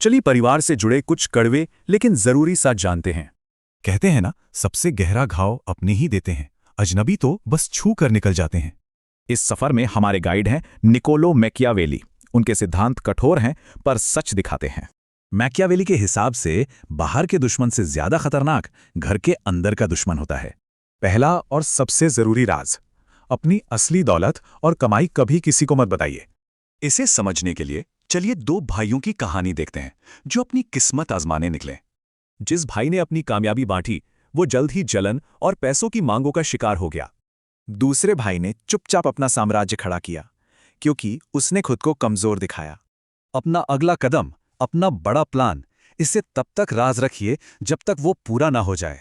चलिए परिवार से जुड़े कुछ कड़वे लेकिन जरूरी सच जानते हैं। कहते हैं ना, सबसे गहरा घाव अपने ही देते हैं, अजनबी तो बस छू कर निकल जाते हैं। इस सफर में हमारे गाइड हैं निकोलो मैकियावेली। उनके सिद्धांत कठोर हैं पर सच दिखाते हैं। मैकियावेली के हिसाब से बाहर के दुश्मन से ज्यादा खतरनाक घर के अंदर का दुश्मन होता है। पहला और सबसे जरूरी राज, अपनी असली दौलत और कमाई कभी किसी को मत बताइए। इसे समझने के लिए चलिए दो भाइयों की कहानी देखते हैं जो अपनी किस्मत आजमाने निकले। जिस भाई ने अपनी कामयाबी बांटी वो जल्द ही जलन और पैसों की मांगों का शिकार हो गया। दूसरे भाई ने चुपचाप अपना साम्राज्य खड़ा किया क्योंकि उसने खुद को कमजोर दिखाया। अपना अगला कदम, अपना बड़ा प्लान, इसे तब तक राज रखिए जब तक वो पूरा ना हो जाए।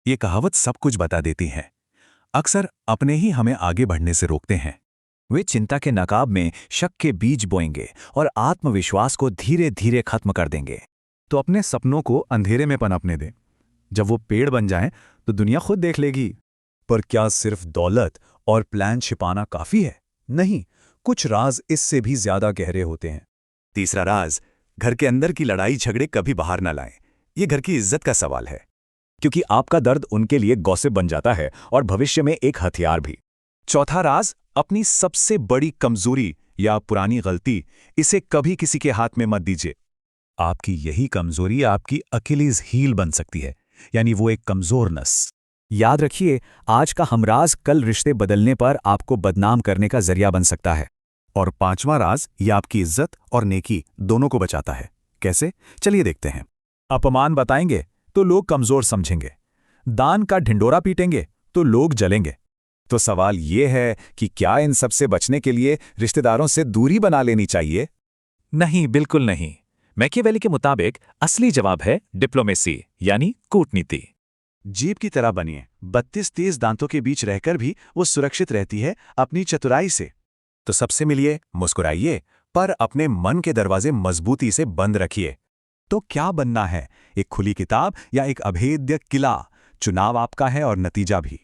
ये कहावत सब कुछ बता देती है। अक्सर अपने ही हमें आगे बढ़ने से रोकते हैं। वे चिंता के नकाब में शक के बीज बोएंगे और आत्मविश्वास को धीरे धीरे खत्म कर देंगे। तो अपने सपनों को अंधेरे में पनपने दें। जब वो पेड़ बन जाएं तो दुनिया खुद देख लेगी। पर क्या सिर्फ दौलत और प्लान छिपाना काफी है? नहीं, कुछ राज इससे भी ज्यादा गहरे होते हैं। तीसरा राज, घर के अंदर की लड़ाई झगड़े कभी बाहर न लाएं। ये घर की इज्जत का सवाल है, क्योंकि आपका दर्द उनके लिए गॉसिप बन जाता है और भविष्य में एक हथियार भी। चौथा राज, अपनी सबसे बड़ी कमजोरी या पुरानी गलती, इसे कभी किसी के हाथ में मत दीजिए। आपकी यही कमजोरी आपकी अकेलीज हील बन सकती है, यानी वो एक कमजोर नस। याद रखिए, आज का हमराज कल रिश्ते बदलने पर आपको बदनाम करने का जरिया बन सकता है। और पांचवा राज, ये आपकी इज्जत और नेकी दोनों को बचाता है। कैसे? चलिए देखते हैं। अपमान बताएंगे तो लोग कमजोर समझेंगे, दान का ढिंडोरा पीटेंगे तो लोग जलेंगे। तो सवाल ये है कि क्या इन सब से बचने के लिए रिश्तेदारों से दूरी बना लेनी चाहिए? नहीं, बिल्कुल नहीं। मैकियावेली के मुताबिक असली जवाब है डिप्लोमेसी, यानी कूटनीति। जीभ की तरह बनिए। 32 तेज दांतों के बीच रहकर भी वो सुरक्षित रहती है अपनी चतुराई से। तो सबसे मिलिए, मुस्कुराइए, पर अपने मन के दरवाजे मजबूती से बंद रखिए। तो क्या बनना है? एक खुली किताब या एक अभेद्य किला? चुनाव आपका है और नतीजा भी।